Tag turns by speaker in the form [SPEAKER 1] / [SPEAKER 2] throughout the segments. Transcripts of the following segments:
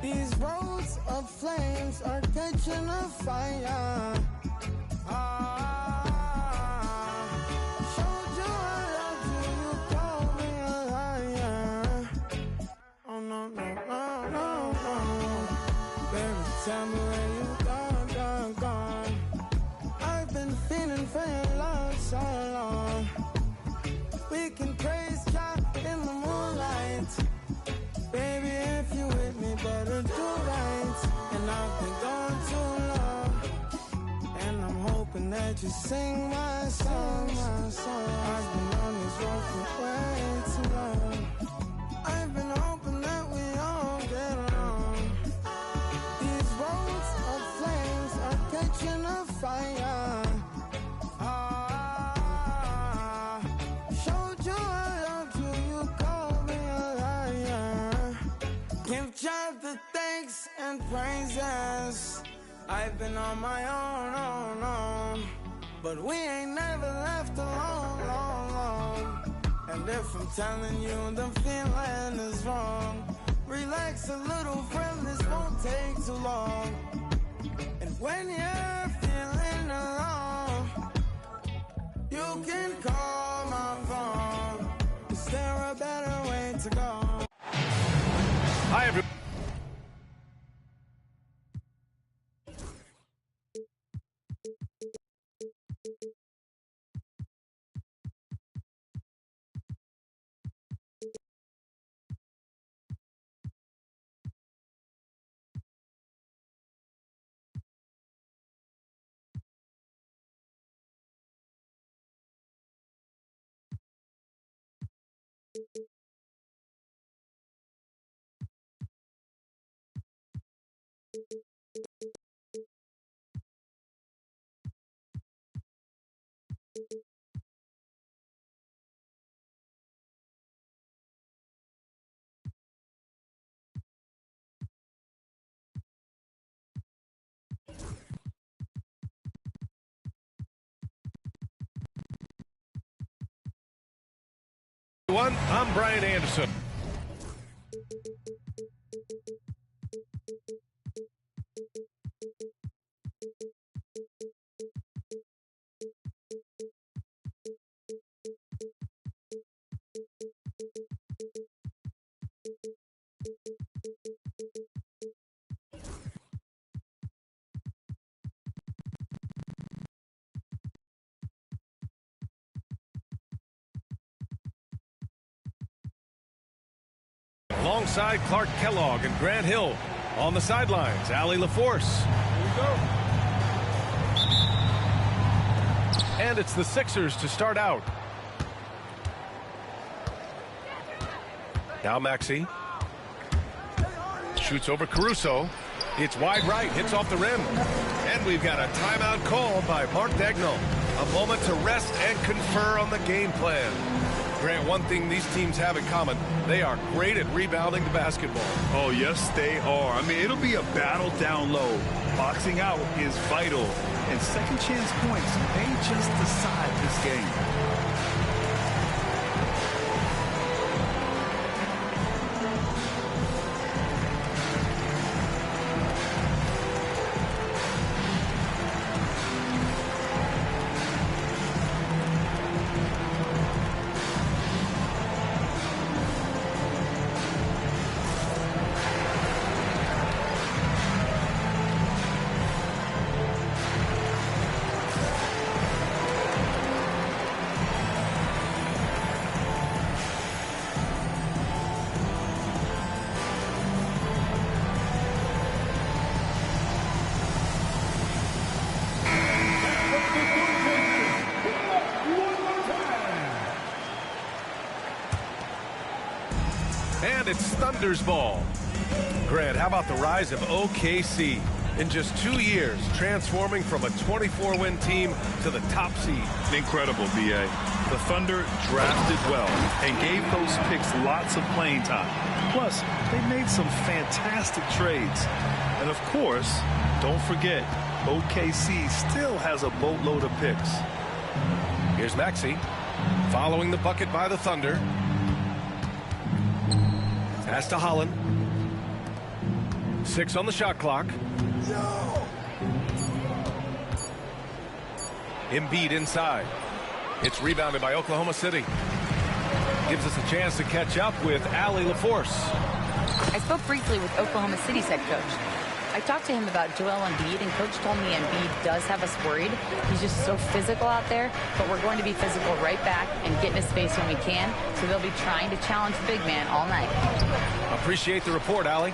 [SPEAKER 1] These roads of flames are catching a fire. Showed you I love you, you called me a liar. Oh no, no, no, no, no. Baby, tell me where you gone. I've been feeling for your love so long. We can praise God in the moonlight. Baby, if you with me, better do right. And I've been gone too long, and I'm hoping that you sing my song. I've been on this road for way too long. I've been hoping that we all get along. These roads of flames are catching a fire. Showed you I loved you, you called me a liar. Give God the thanks and praises. I've been on my own, but we ain't never left alone. And if I'm telling you the feeling is wrong, relax a little, friend, this won't take too long. And when you're feeling alone, you can call my phone. Is there a better way to go?
[SPEAKER 2] Hi, everyone. I'm Brian Anderson. Alongside Clark Kellogg and Grant Hill. On the sidelines, Allie LaForce. Here we go. And it's the Sixers to start out. Now Maxey. Shoots over Caruso. It's wide right, hits off the rim. And we've got a timeout called by Mark Daigneault. A moment to rest and confer on the game plan. Grant, one thing these teams have in common, they are great at rebounding the basketball.
[SPEAKER 3] Oh, yes, they are. I mean, it'll be a battle down low. Boxing out is vital, and second chance points may just decide this game.
[SPEAKER 2] And it's Thunder's ball. Grant, how about the rise of OKC? In just 2 years, transforming from a 24-win team to the top seed.
[SPEAKER 3] Incredible, B.A. The Thunder drafted well and gave those picks lots of playing time. Plus, they made some fantastic trades. And of course, don't forget, OKC still has a boatload of picks.
[SPEAKER 2] Here's Maxey, following the bucket by the Thunder. Pass to Holland. 6 on the shot clock. Embiid inside. It's rebounded by Oklahoma City. Gives us a chance to catch up with Allie LaForce.
[SPEAKER 4] I spoke briefly with Oklahoma City's head coach. I talked to him about Joel Embiid, and Coach told me Embiid does have us worried. He's just so physical out there, but we're going to be physical right back and get into space when we can, so they'll be trying to challenge the big man all night.
[SPEAKER 2] Appreciate the report, Allie.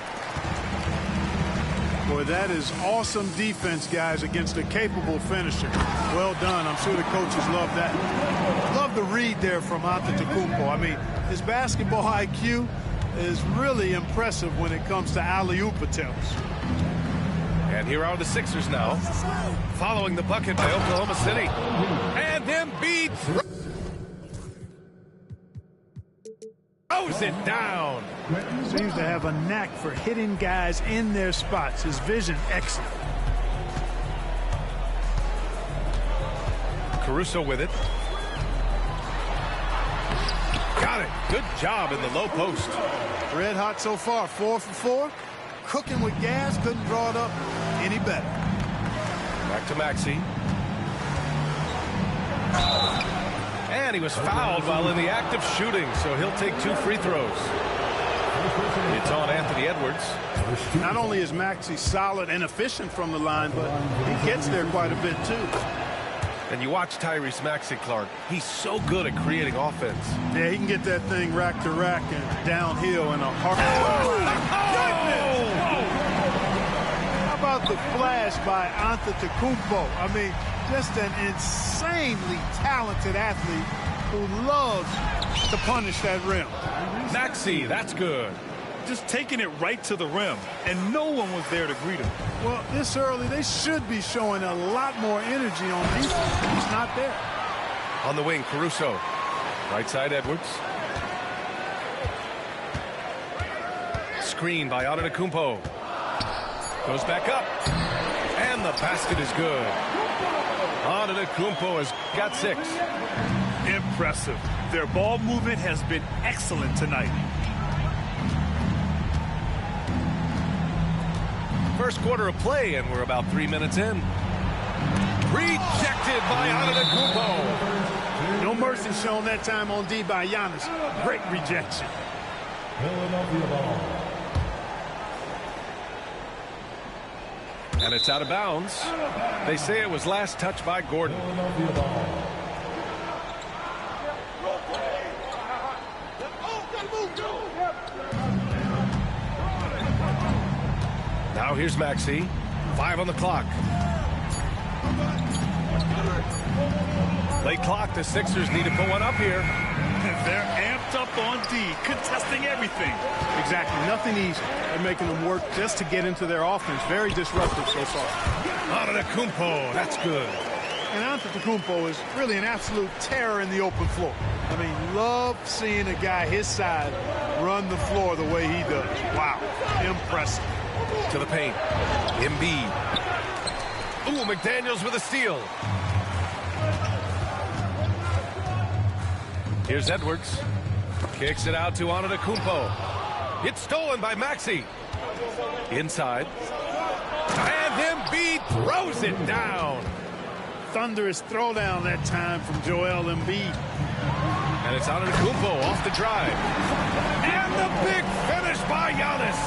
[SPEAKER 5] Boy, that is awesome defense, guys, against a capable finisher. Well done. I'm sure the coaches love that. Love the read there from Antetokounmpo. I mean, his basketball IQ is really impressive when it comes to alley-oop attempts.
[SPEAKER 2] And here are the Sixers now, following the bucket by Oklahoma City. And Embiid throws it down.
[SPEAKER 5] Seems to have a knack for hitting guys in their spots. His vision excellent.
[SPEAKER 2] Caruso with it. Got it. Good job in the low post.
[SPEAKER 5] Red hot so far. 4 for 4. Cooking with gas. Couldn't draw it up any better.
[SPEAKER 2] Back to Maxey. And he was fouled while in the act of shooting, so he'll take 2 free throws. It's on Anthony Edwards.
[SPEAKER 5] Not only is Maxey solid and efficient from the line, but he gets there quite a bit too.
[SPEAKER 2] And you watch Tyrese Maxey, Clark. He's so good at creating offense.
[SPEAKER 5] Yeah, he can get that thing rack to rack and downhill in a heart. How about the flash by Antetokounmpo? I mean, just an insanely talented athlete who loves to punish that rim.
[SPEAKER 2] Maxey, that's good.
[SPEAKER 3] Just taking it right to the rim, and no one was there to greet him.
[SPEAKER 5] Well, this early, they should be showing a lot more energy on defense. He's not there.
[SPEAKER 2] On the wing, Caruso. Right side, Edwards. Screen by Antetokounmpo. Goes back up. And the basket is good. Antetokounmpo has got 6.
[SPEAKER 3] Impressive. Their ball movement has been excellent tonight.
[SPEAKER 2] First quarter of play, and we're about 3 minutes in. Rejected by Antetokounmpo.
[SPEAKER 5] No mercy shown that time on D by Giannis. Great rejection.
[SPEAKER 2] And it's out of bounds. They say it was last touched by Gordon. Now here's Maxey. 5 on the clock. Late clock. The Sixers need to put one up here.
[SPEAKER 3] They're amped up on D, contesting everything.
[SPEAKER 5] Exactly. Nothing easy. They're making them work just to get into their offense. Very disruptive so far.
[SPEAKER 2] Antetokounmpo. That's good.
[SPEAKER 5] And Antetokounmpo is really an absolute terror in the open floor. I mean, love seeing a guy his side run the floor the way he does. Wow. Impressive.
[SPEAKER 2] To the paint. Embiid. Ooh, McDaniels with a steal. Here's Edwards. Kicks it out to Antetokounmpo. It's stolen by Maxey. Inside. And Embiid throws it down.
[SPEAKER 5] Thunderous throwdown that time from Joel Embiid.
[SPEAKER 2] And it's Antetokounmpo off the drive. And the big finish by Giannis.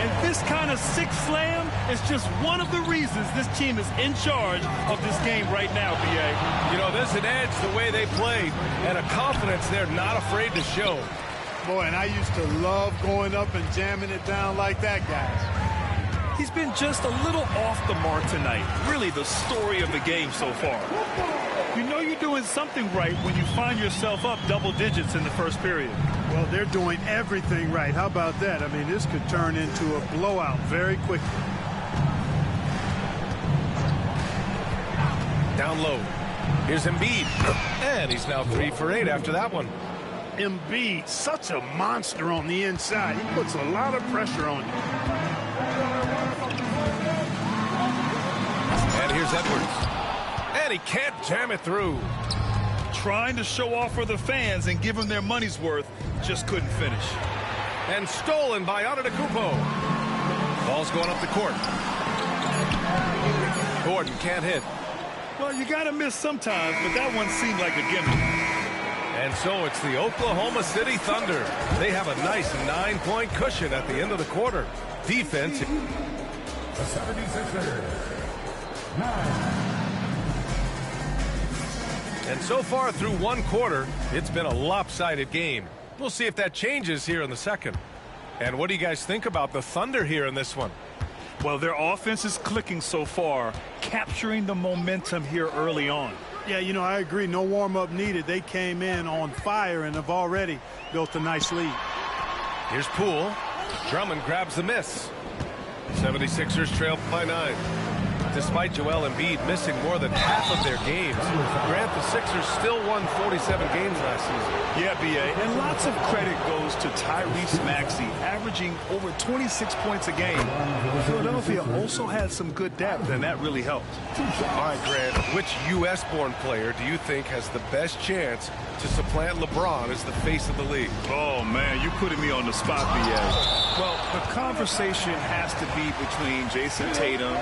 [SPEAKER 3] And this kind of sick slam is just one of the reasons this team is in charge of this game right now, B.A.
[SPEAKER 2] You know, there's an edge the way they played and a confidence they're not afraid to show.
[SPEAKER 5] Boy, and I used to love going up and jamming it down like that, guys.
[SPEAKER 3] He's been just a little off the mark tonight. Really the story of the game so far. You know you're doing something right when you find yourself up double digits in the first period.
[SPEAKER 5] Well, they're doing everything right. How about that? I mean, this could turn into a blowout very quickly.
[SPEAKER 2] Down low. Here's Embiid. And he's now 3 for 8 after that one.
[SPEAKER 5] Embiid, such a monster on the inside. He puts a lot of pressure on you.
[SPEAKER 2] And here's Edwards. And he can't jam it through.
[SPEAKER 3] Trying to show off for the fans and give them their money's worth, just couldn't finish.
[SPEAKER 2] And stolen by Antetokounmpo. Ball's going up the court. Gordon can't hit.
[SPEAKER 3] Well, you got to miss sometimes, but that one seemed like a gimme.
[SPEAKER 2] And so it's the Oklahoma City Thunder. They have a nice 9-point cushion at the end of the quarter. Defense.
[SPEAKER 6] The 76ers, 9.
[SPEAKER 2] And so far through one quarter, it's been a lopsided game. We'll see if that changes here in the second. And what do you guys think about the Thunder here in this one?
[SPEAKER 3] Well, their offense is clicking so far, capturing the momentum here early on.
[SPEAKER 5] Yeah, you know, I agree. No warm-up needed. They came in on fire and have already built a nice lead.
[SPEAKER 2] Here's Poole. Drummond grabs the miss. 76ers trail by 9. Despite Joel Embiid missing more than half of their games, Grant, the Sixers still won 47 games last season.
[SPEAKER 3] Yeah, B.A., and lots of credit goes to Tyrese Maxey, averaging over 26 points a game. Philadelphia also had some good depth, and that really helped.
[SPEAKER 2] All right, Grant, which U.S.-born player do you think has the best chance to supplant LeBron as the face of the league?
[SPEAKER 3] Oh, man, you're putting me on the spot, B.A. Well, the conversation has to be between Jason Tatum,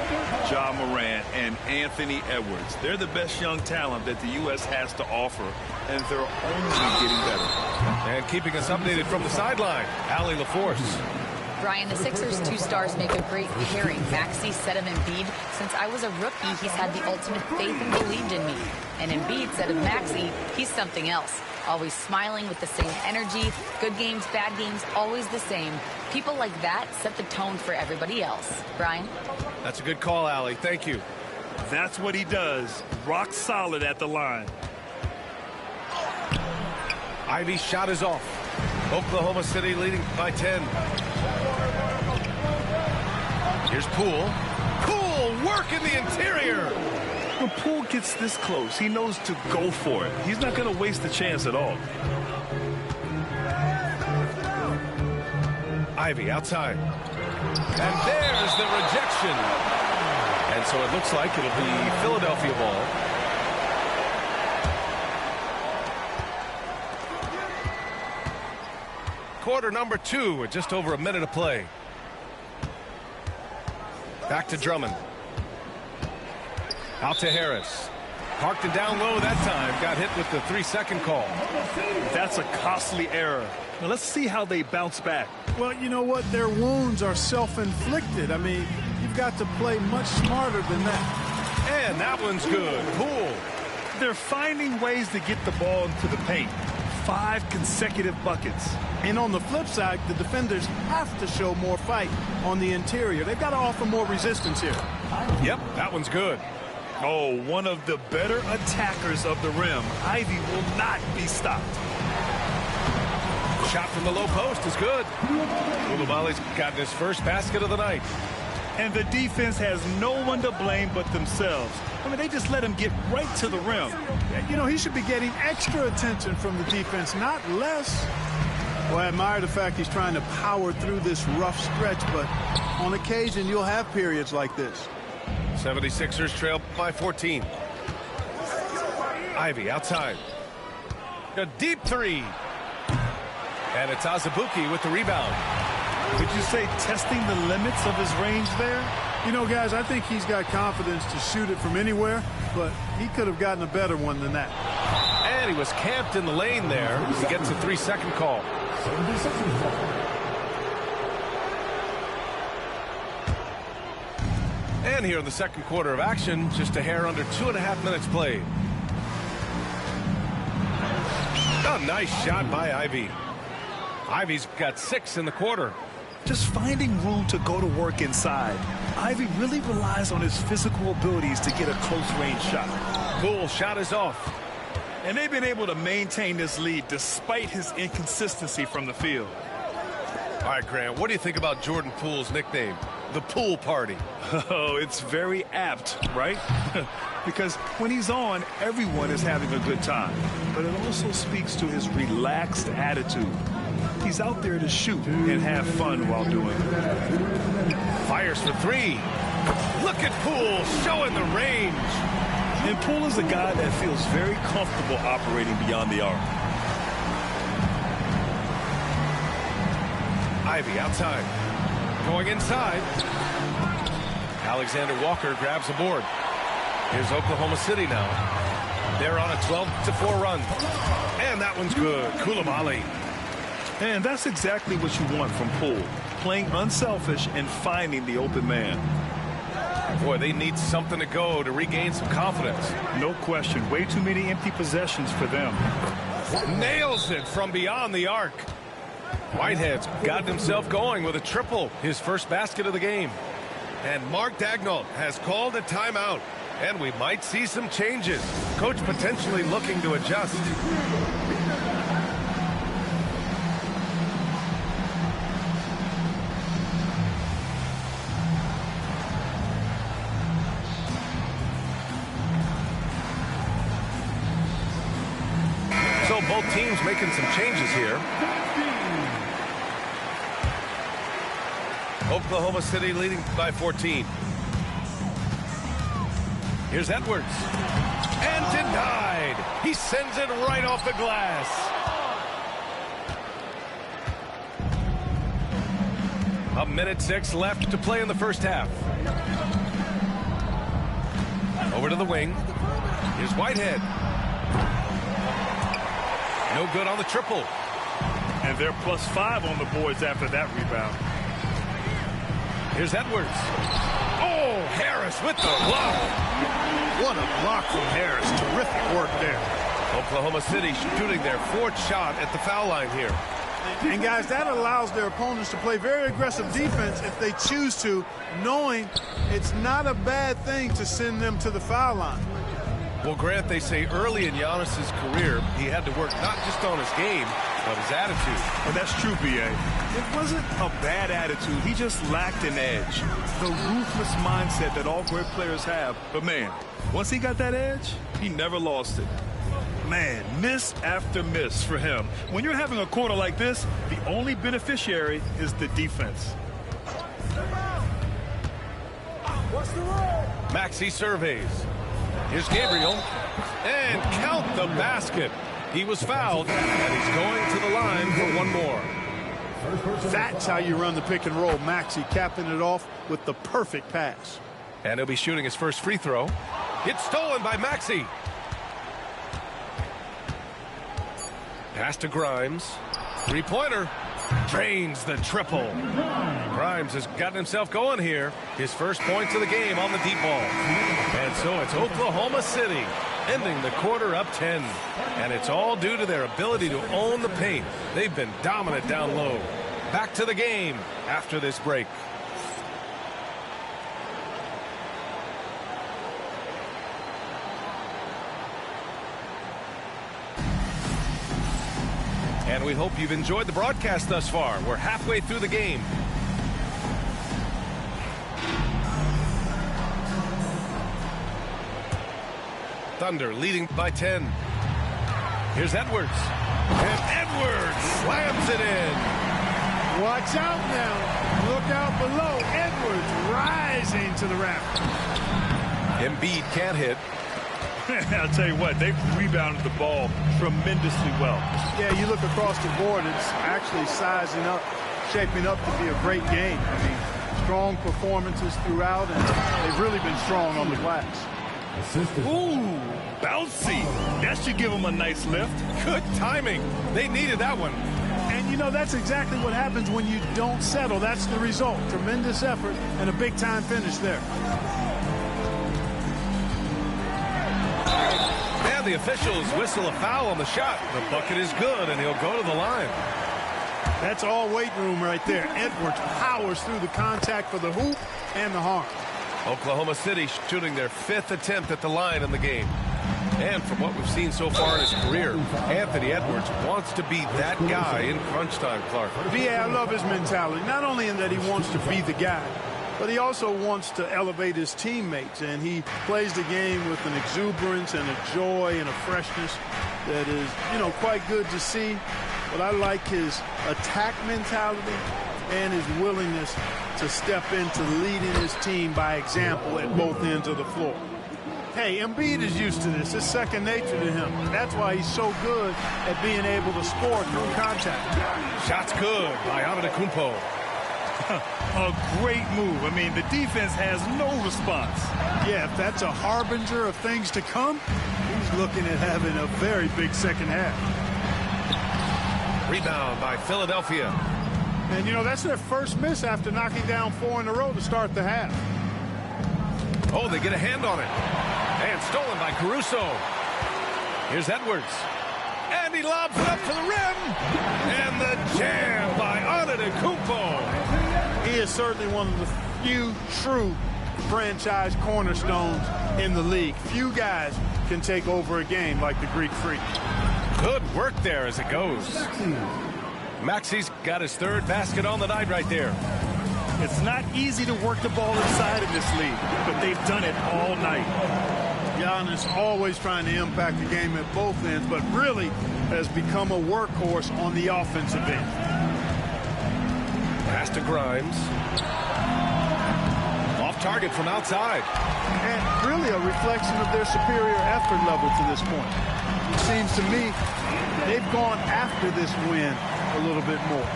[SPEAKER 3] Ja Morant, and Anthony Edwards. They're the best young talent that the U.S. has to offer, and they're only getting better.
[SPEAKER 2] And keeping us updated from the sideline, Allie LaForce.
[SPEAKER 4] Brian, the Sixers' two stars make a great pairing. Maxey said of Embiid, since I was a rookie, he's had the ultimate faith and believed in me. And Embiid said of Maxey, he's something else. Always smiling with the same energy. Good games, bad games, always the same. People like that set the tone for everybody else. Brian?
[SPEAKER 2] That's a good call, Allie. Thank you.
[SPEAKER 3] That's what he does. Rock solid at the line.
[SPEAKER 2] Ivy's shot is off. Oklahoma City leading by 10. Here's Poole. Poole, work in the interior.
[SPEAKER 3] When Poole gets this close, he knows to go for it. He's not going to waste a chance at all.
[SPEAKER 2] Ivy outside. And there's the rejection. And so it looks like it'll be Philadelphia ball. Quarter number 2 with just over a minute of play. Back to Drummond. Out to Harris. Parked it down low that time. Got hit with the 3-second call.
[SPEAKER 3] That's a costly error. Now let's see how they bounce back.
[SPEAKER 5] Well, you know what? Their wounds are self-inflicted. I mean, you've got to play much smarter than that.
[SPEAKER 2] And that one's good. Poole.
[SPEAKER 3] They're finding ways to get the ball into the paint. 5 consecutive buckets.
[SPEAKER 5] And on the flip side, the defenders have to show more fight on the interior. They've got to offer more resistance here.
[SPEAKER 2] Yep, that one's good.
[SPEAKER 3] Oh, one of the better attackers of the rim. Ivy will not be stopped.
[SPEAKER 2] Shot from the low post is good. Coulibaly's gotten his first basket of the night.
[SPEAKER 3] And the defense has no one to blame but themselves. I mean, they just let him get right to the rim.
[SPEAKER 5] You know, he should be getting extra attention from the defense, not less. Well, I admire the fact he's trying to power through this rough stretch, but on occasion you'll have periods like this.
[SPEAKER 2] 76ers trail by 14. Ivy outside. A deep 3. And it's Azubuike with the rebound.
[SPEAKER 3] Would you say testing the limits of his range there?
[SPEAKER 5] You know, guys, I think he's got confidence to shoot it from anywhere, but he could have gotten a better one than that.
[SPEAKER 2] And he was camped in the lane there. He gets a 3-second call.
[SPEAKER 6] 76ers ball.
[SPEAKER 2] And here in the second quarter of action, just a hair under 2.5 minutes played. A nice shot by Ivy. Ivy's got 6 in the quarter.
[SPEAKER 3] Just finding room to go to work inside. Ivy really relies on his physical abilities to get a close-range shot.
[SPEAKER 2] Poole shot is off.
[SPEAKER 3] And they've been able to maintain this lead despite his inconsistency from the field.
[SPEAKER 2] All right, Grant, what do you think about Jordan Poole's nickname, the Poole Party?
[SPEAKER 3] Oh, it's very apt, right? Because when he's on, everyone is having a good time. But it also speaks to his relaxed attitude. He's out there to shoot and have fun while doing it.
[SPEAKER 2] Fires for 3. Look at Poole showing the range.
[SPEAKER 3] And Poole is a guy that feels very comfortable operating beyond the arc.
[SPEAKER 2] Ivy outside. Going inside. Alexander Walker grabs a board. Here's Oklahoma City now. They're on a 12-4 run. And that one's good. Coulibaly.
[SPEAKER 3] And that's exactly what you want from Poole. Playing unselfish and finding the open man.
[SPEAKER 2] Boy, they need something to go to regain some confidence.
[SPEAKER 3] No question. Way too many empty possessions for them.
[SPEAKER 2] Nails it from beyond the arc. Whitehead's gotten himself going with a triple, his first basket of the game. And Mark Daigneault has called a timeout. And we might see some changes. Coach potentially looking to adjust. So both teams making some changes here. Oklahoma City leading by 14. Here's Edwards. And denied. He sends it right off the glass. A minute 6 left to play in the first half. Over to the wing. Here's Whitehead. No good on the triple.
[SPEAKER 3] And they're +5 on the boards after that rebound.
[SPEAKER 2] Here's Edwards. Oh, Harris with the block.
[SPEAKER 5] What a block from Harris. Terrific work there.
[SPEAKER 2] Oklahoma City shooting their 4th shot at the foul line here.
[SPEAKER 5] And, guys, that allows their opponents to play very aggressive defense if they choose to, knowing it's not a bad thing to send them to the foul line.
[SPEAKER 2] Well, Grant, they say early in Giannis's career, he had to work not just on his game, but his attitude.
[SPEAKER 3] Well, that's true, B.A. It wasn't a bad attitude. He just lacked an edge. The ruthless mindset that all great players have. But, man, once he got that edge, he never lost it. Man, miss after miss for him. When you're having a quarter like this, the only beneficiary is the defense.
[SPEAKER 2] Maxey surveys. Here's Gabriel. And count the basket. He was fouled, and he's going to the line for one more.
[SPEAKER 5] That's how you run the pick and roll. Maxey capping it off with the perfect pass.
[SPEAKER 2] And he'll be shooting his first free throw. It's stolen by Maxey. Pass to Grimes. Three-pointer. Drains the triple. Grimes has gotten himself going here. His first points of the game on the deep ball. And so it's Oklahoma City ending the quarter up 10. And it's all due to their ability to own the paint. They've been dominant down low. Back to the game after this break. And we hope you've enjoyed the broadcast thus far. We're halfway through the game. Thunder leading by 10. Here's Edwards. And Edwards slams it in.
[SPEAKER 5] Watch out now. Look out below. Edwards rising to the raft.
[SPEAKER 2] Embiid can't hit.
[SPEAKER 3] I'll tell you what, they've rebounded the ball tremendously well.
[SPEAKER 5] Yeah, you look across the board, it's actually sizing up, shaping up to be a great game. I mean, strong performances throughout, and they've really been strong on the glass.
[SPEAKER 3] Ooh, bouncy. That should give them a nice lift.
[SPEAKER 2] Good timing. They needed that one.
[SPEAKER 5] And, you know, that's exactly what happens when you don't settle. That's the result. Tremendous effort and a big-time finish there.
[SPEAKER 2] And the officials whistle a foul on the shot. The bucket is good, and he'll go to the line.
[SPEAKER 5] That's all weight room right there. Edwards powers through the contact for the hoop and the harm.
[SPEAKER 2] Oklahoma City shooting their 5th attempt at the line in the game. And from what we've seen so far in his career, Anthony Edwards wants to be that guy in crunch time, Clark.
[SPEAKER 5] Yeah, I love his mentality. Not only in that he wants to be the guy, but he also wants to elevate his teammates. And he plays the game with an exuberance and a joy and a freshness that is, you know, quite good to see. But I like his attack mentality and his willingness to step into leading his team by example at both ends of the floor. Hey, Embiid is used to this. It's second nature to him. That's why he's so good at being able to score through contact.
[SPEAKER 2] Shot's good by Antetokounmpo.
[SPEAKER 3] A great move. I mean, the defense has no response.
[SPEAKER 5] Yeah, if that's a harbinger of things to come, he's looking at having a very big second half.
[SPEAKER 2] Rebound by Philadelphia.
[SPEAKER 5] And, you know, that's their first miss after knocking down 4 in a row to start the half.
[SPEAKER 2] Oh, they get a hand on it. And stolen by Caruso. Here's Edwards. And he lobs it up to the rim. And the jam by Antetokounmpo.
[SPEAKER 5] He is certainly one of the few true franchise cornerstones in the league. Few guys can take over a game like the Greek Freak.
[SPEAKER 2] Good work there as it goes. Maxi's got his 3rd basket on the night right there.
[SPEAKER 3] It's not easy to work the ball inside in this league, but they've done it all night.
[SPEAKER 5] Giannis always trying to impact the game at both ends, but really has become a workhorse on the offensive end.
[SPEAKER 2] Pass to Grimes. Off target from outside.
[SPEAKER 5] And really a reflection of their superior effort level to this point. It seems to me they've gone after this win a little bit more.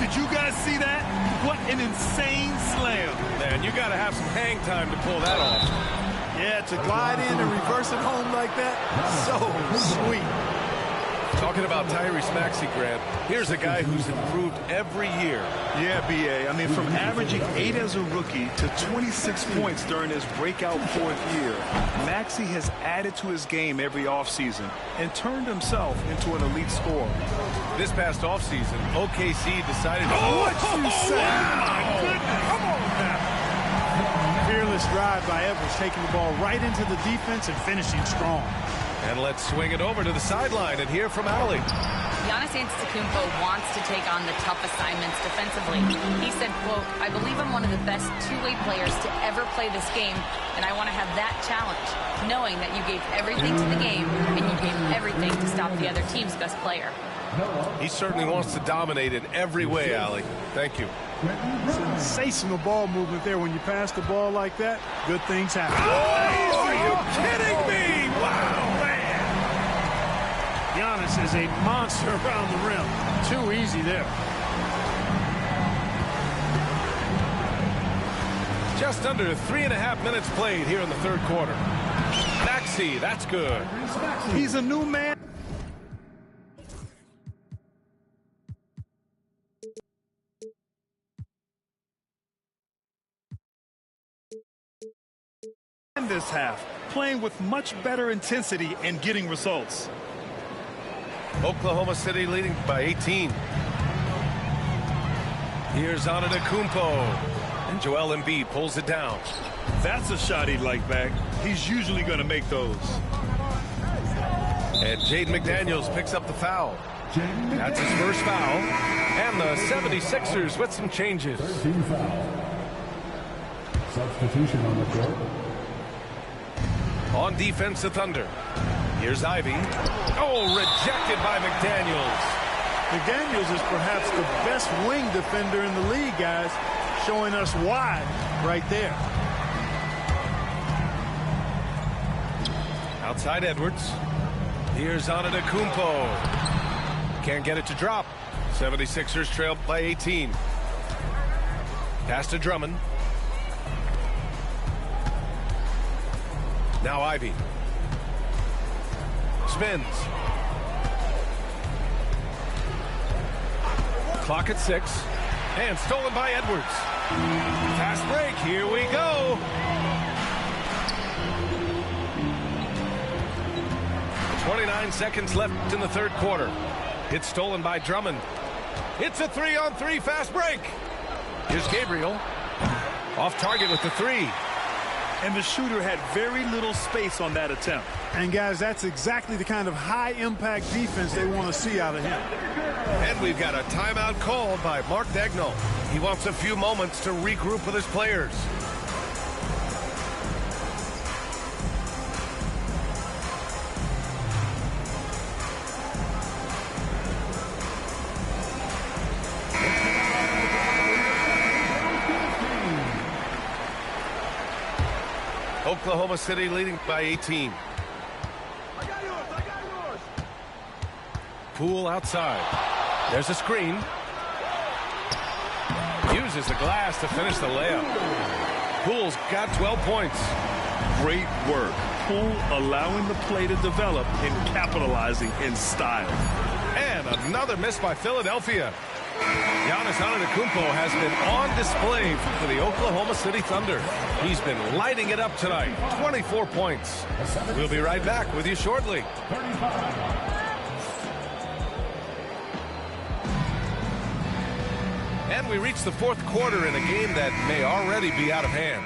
[SPEAKER 3] Did you guys see that? What an insane slam.
[SPEAKER 2] Man, you got to have some hang time to pull that off.
[SPEAKER 5] Yeah, to glide in and reverse it home like that, so sweet.
[SPEAKER 2] Talking about Tyrese Maxey, Grant, here's a guy who's improved every year.
[SPEAKER 3] Yeah, B.A. I mean, from averaging 8 as a rookie to 26 points during his breakout 4th year, Maxey has added to his game every offseason and turned himself into an elite scorer.
[SPEAKER 2] This past offseason, OKC decided to...
[SPEAKER 5] What you say?
[SPEAKER 2] My goodness! Come on now!
[SPEAKER 5] Fearless drive by Edwards, taking the ball right into the defense and finishing strong.
[SPEAKER 2] And let's swing it over to the sideline and hear from Allie.
[SPEAKER 4] Giannis Antetokounmpo wants to take on the tough assignments defensively. He said, quote, "I believe I'm one of the best two-way players to ever play this game, and I want to have that challenge, knowing that you gave everything to the game and you gave everything to stop the other team's best player."
[SPEAKER 2] He certainly wants to dominate in every way, Allie. Thank you.
[SPEAKER 5] Sensational ball movement there. When you pass the ball like that, good things happen.
[SPEAKER 2] Oh, are you kidding me? Wow, man.
[SPEAKER 5] Giannis is a monster around the rim. Too easy there.
[SPEAKER 2] Just under 3.5 minutes played here in the 3rd quarter. Maxey, that's good.
[SPEAKER 5] He's a new man.
[SPEAKER 3] In this half, playing with much better intensity and getting results.
[SPEAKER 2] Oklahoma City leading by 18. Here's Antetokounmpo. And Joel Embiid pulls it down.
[SPEAKER 3] That's a shot he'd like back. He's usually going to make those.
[SPEAKER 2] And Jaden McDaniels picks up the foul. That's his first foul. And the 76ers with some changes.
[SPEAKER 6] 13 foul. Substitution on the court.
[SPEAKER 2] On defense, the Thunder. Here's Ivy. Oh, rejected by McDaniels.
[SPEAKER 5] McDaniels is perhaps the best wing defender in the league, guys. Showing us why right there.
[SPEAKER 2] Outside Edwards. Here's Antetokounmpo. Can't get it to drop. 76ers trail by 18. Pass to Drummond. Now Ivy. Spins. Clock at 6. And stolen by Edwards. Fast break. Here we go. .29 seconds left in the 3rd quarter. It's stolen by Drummond. It's a 3-on-3 fast break. Here's Gabriel. Off target with the 3.
[SPEAKER 3] And the shooter had very little space on that attempt.
[SPEAKER 5] And, guys, that's exactly the kind of high-impact defense they want to see out of him.
[SPEAKER 2] And we've got a timeout called by Mark Daigneault. He wants a few moments to regroup with his players. Oklahoma City leading by 18. Poole outside. There's a screen. uses the glass to finish the layup. Poole's got 12 points.
[SPEAKER 3] Great work. Poole allowing the play to develop and capitalizing in style.
[SPEAKER 2] And another miss by Philadelphia. Giannis Antetokounmpo has been on display for the Oklahoma City Thunder. He's been lighting it up tonight. 24 points. We'll be right back with you shortly. And we reach the fourth quarter in a game that may already be out of hand.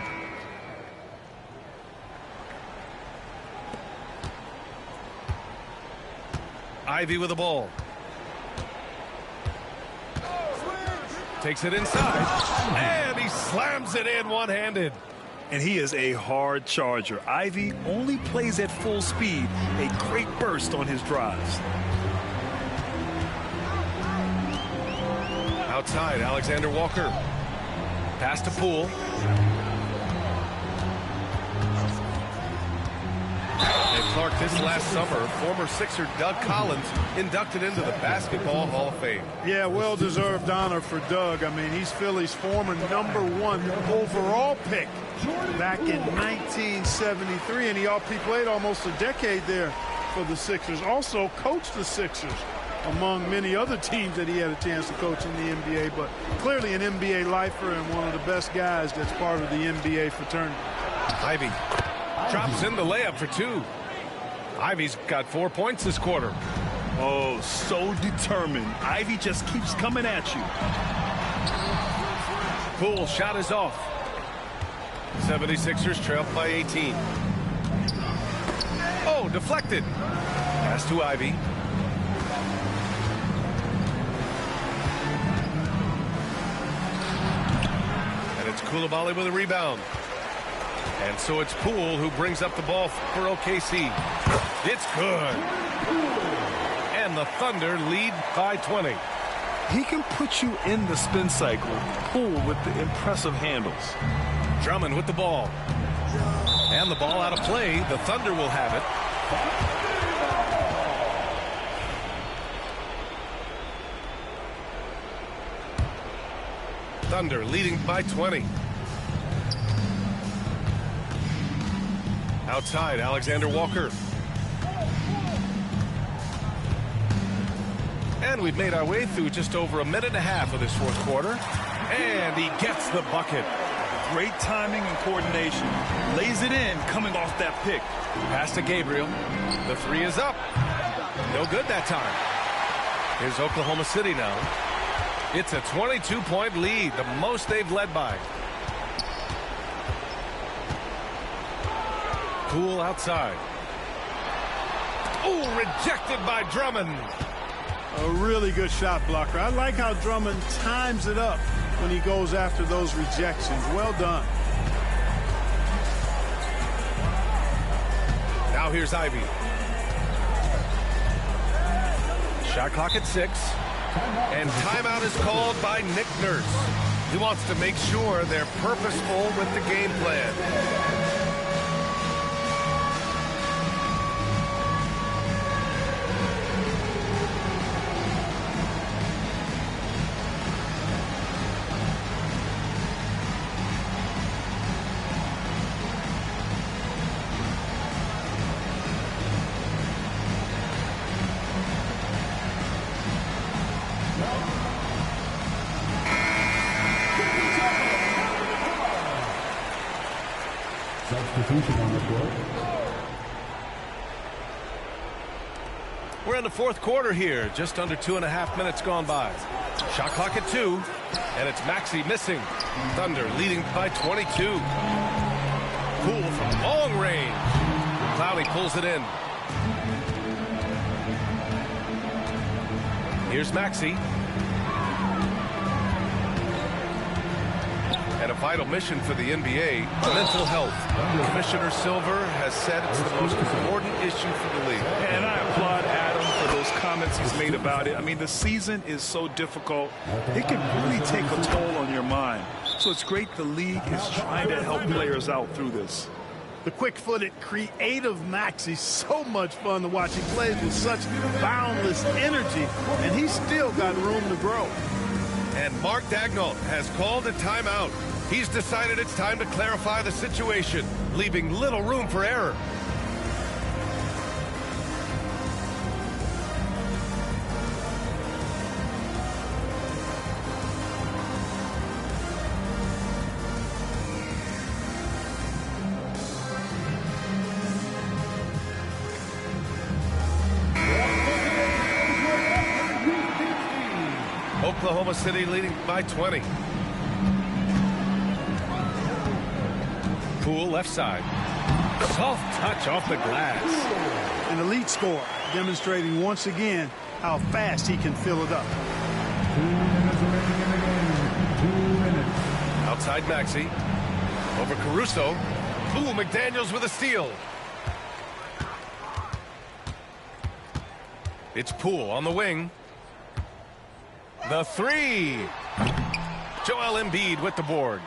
[SPEAKER 2] Ivy with the ball. Takes it inside, and he slams it in one-handed.
[SPEAKER 3] And he is a hard charger. Ivy only plays at full speed, a great burst on his drives.
[SPEAKER 2] Outside, Alexander Walker. Pass to Poole. And Clark, this last summer, former Sixer Doug Collins inducted into the Basketball Hall of Fame.
[SPEAKER 5] Yeah, well-deserved honor for Doug. I mean, he's Philly's former #1 overall pick back in 1973, and he played almost a decade there for the Sixers. Also coached the Sixers, among many other teams that he had a chance to coach in the NBA, but clearly an NBA lifer and one of the best guys that's part of the NBA fraternity.
[SPEAKER 2] Ivy drops in the layup for 2. Ivy's got 4 points this quarter.
[SPEAKER 3] Oh, so determined. Ivy just keeps coming at you.
[SPEAKER 2] Poole shot is off. 76ers trail by 18. Oh, deflected. Pass to Ivy. And it's Coulibaly with a rebound. And so it's Poole who brings up the ball for OKC. It's good. And the Thunder lead by 20.
[SPEAKER 3] He can put you in the spin cycle. Poole with the impressive handles.
[SPEAKER 2] Drummond with the ball. And the ball out of play. The Thunder will have it. Thunder leading by 20. Outside, Alexander Walker. And we've made our way through just over a minute and a half of this fourth quarter. And he gets the bucket.
[SPEAKER 3] Great timing and coordination. Lays it in coming off that pick.
[SPEAKER 2] Pass to Gabriel. The 3 is up. No good that time. Here's Oklahoma City now. It's a 22-point lead, the most they've led by. Poole outside. Oh, rejected by Drummond.
[SPEAKER 5] A really good shot blocker. I like how Drummond times it up when he goes after those rejections. Well done.
[SPEAKER 2] Now here's Ivy. Shot clock at 6. And timeout is called by Nick Nurse. He wants to make sure they're purposeful with the game plan.
[SPEAKER 6] Substitution on the court.
[SPEAKER 2] We're in the fourth quarter here, just under 2.5 minutes gone by. Shot clock at 2, and it's Maxey missing. Thunder leading by 22. Poole from long range. Clowney pulls it in. Here's Maxey. And a vital mission for the NBA, mental health. Commissioner Silver has said it's the most important issue for the league.
[SPEAKER 3] And I applaud Adam for those comments he's made about it. I mean, the season is so difficult. It can really take a toll on your mind. So it's great the league is trying to help players out through this.
[SPEAKER 5] The quick-footed, creative Maxey, so much fun to watch. He plays with such boundless energy, and he's still got room to grow.
[SPEAKER 2] And Mark Daigneault has called a timeout. He's decided it's time to clarify the situation, leaving little room for error. Oklahoma City leading by 20. Poole left side. Soft touch off the glass.
[SPEAKER 5] An elite score, demonstrating once again how fast he can fill it up.
[SPEAKER 6] 2 minutes remaining in the game. 2 minutes.
[SPEAKER 2] Outside Maxey. Over Caruso. Ooh, McDaniels with a steal. It's Poole on the wing. The three. Joel Embiid with the board.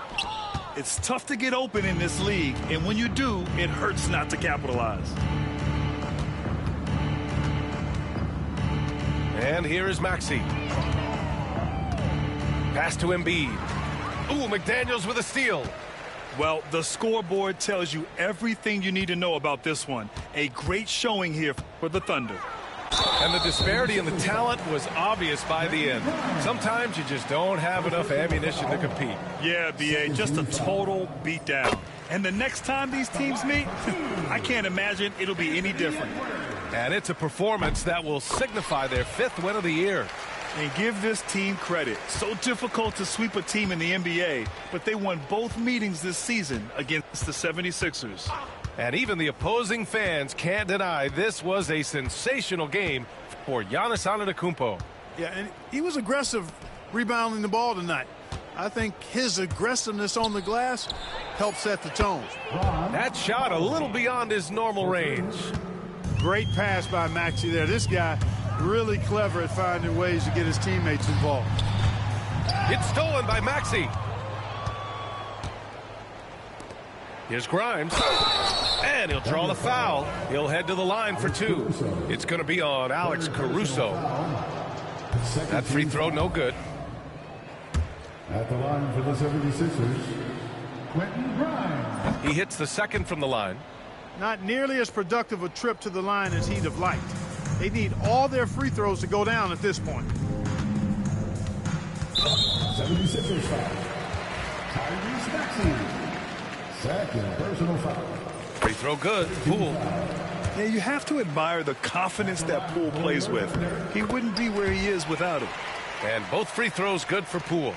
[SPEAKER 3] It's tough to get open in this league, and when you do, it hurts not to capitalize.
[SPEAKER 2] And here is Maxey. Pass to Embiid. Ooh, McDaniels with a steal.
[SPEAKER 3] Well, the scoreboard tells you everything you need to know about this one. A great showing here for the Thunder.
[SPEAKER 2] And the disparity in the talent was obvious by the end. Sometimes you just don't have enough ammunition to compete.
[SPEAKER 3] Yeah, B.A., just a total beatdown. And the next time these teams meet, I can't imagine it'll be any different.
[SPEAKER 2] And it's a performance that will signify their 5th win of the year.
[SPEAKER 3] And give this team credit. So difficult to sweep a team in the NBA, but they won both meetings this season against the 76ers.
[SPEAKER 2] And even the opposing fans can't deny this was a sensational game for Giannis Antetokounmpo.
[SPEAKER 5] Yeah, and he was aggressive rebounding the ball tonight. I think his aggressiveness on the glass helped set the tone.
[SPEAKER 2] That shot a little beyond his normal range.
[SPEAKER 5] Great pass by Maxey there. This guy really clever at finding ways to get his teammates involved.
[SPEAKER 2] It's stolen by Maxey. Here's Grimes. And he'll draw the foul. He'll head to the line for 2. It's going to be on Alex Caruso. That free throw no good.
[SPEAKER 6] At the line for the 76ers, Quentin Grimes.
[SPEAKER 2] He hits the second from the line.
[SPEAKER 5] Not nearly as productive a trip to the line as he'd have liked. They need all their free throws to go down at this point.
[SPEAKER 6] 76ers foul. Tyrese Maxey. Second personal foul.
[SPEAKER 2] Free throw good. Poole.
[SPEAKER 3] Yeah, you have to admire the confidence that Poole plays with. He wouldn't be where he is without it.
[SPEAKER 2] And both free throws good for Poole.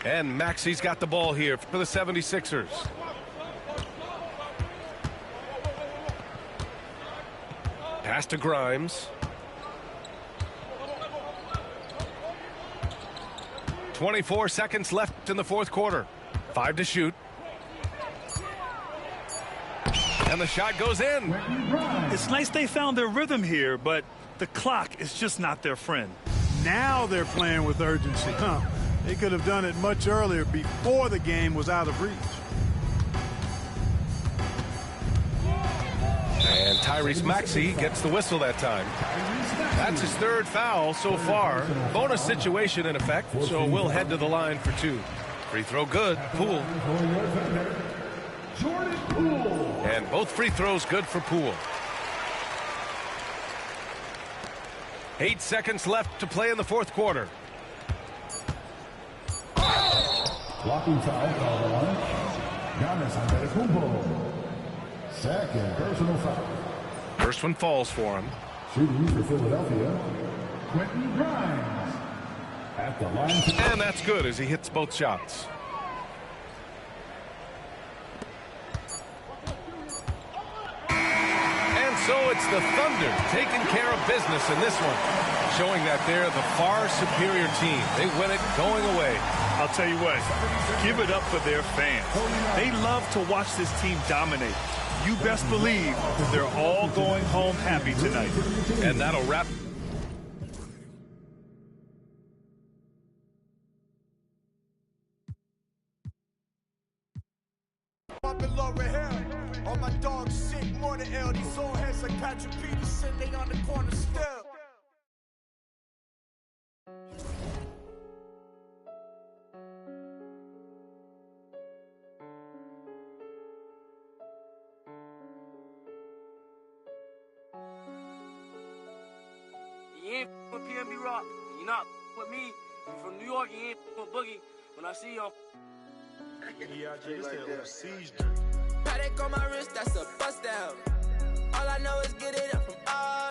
[SPEAKER 2] And Maxey's got the ball here for the 76ers. Pass to Grimes. 24 seconds left in the 4th quarter. 5 to shoot. And the shot goes in.
[SPEAKER 3] It's nice they found their rhythm here, but the clock is just not their friend.
[SPEAKER 5] Now they're playing with urgency. They could have done it much earlier before the game was out of reach.
[SPEAKER 2] And Tyrese Maxey gets the whistle that time. That's his 3rd foul so far. Bonus situation in effect, so we'll head to the line for 2. Free throw good. Poole.
[SPEAKER 6] Jordan Poole.
[SPEAKER 2] And both free throws good for Poole. 8 seconds left to play in the 4th quarter.
[SPEAKER 6] Blocking foul called on Giannis Antetokounmpo. Second personal foul.
[SPEAKER 2] First one falls for him.
[SPEAKER 6] Shooting for Philadelphia, Quentin Grimes. At the line.
[SPEAKER 2] And that's good as he hits both shots. And so it's the Thunder taking care of business in this one, showing that they're the far superior team. They win it going away.
[SPEAKER 3] I'll tell you what, give it up for their fans. They love to watch this team dominate. You best believe they're all going home happy tonight.
[SPEAKER 2] And that'll wrap.
[SPEAKER 1] All my dogs sick, more than L. These old heads like Patrick Peterson, they on the corner still.
[SPEAKER 7] not with me. You from New York, you ain't with Boogie. When I see you,
[SPEAKER 8] Yeah, just a little siege.
[SPEAKER 9] Paddock on my wrist, that's a bust down. All I know is get it up from all.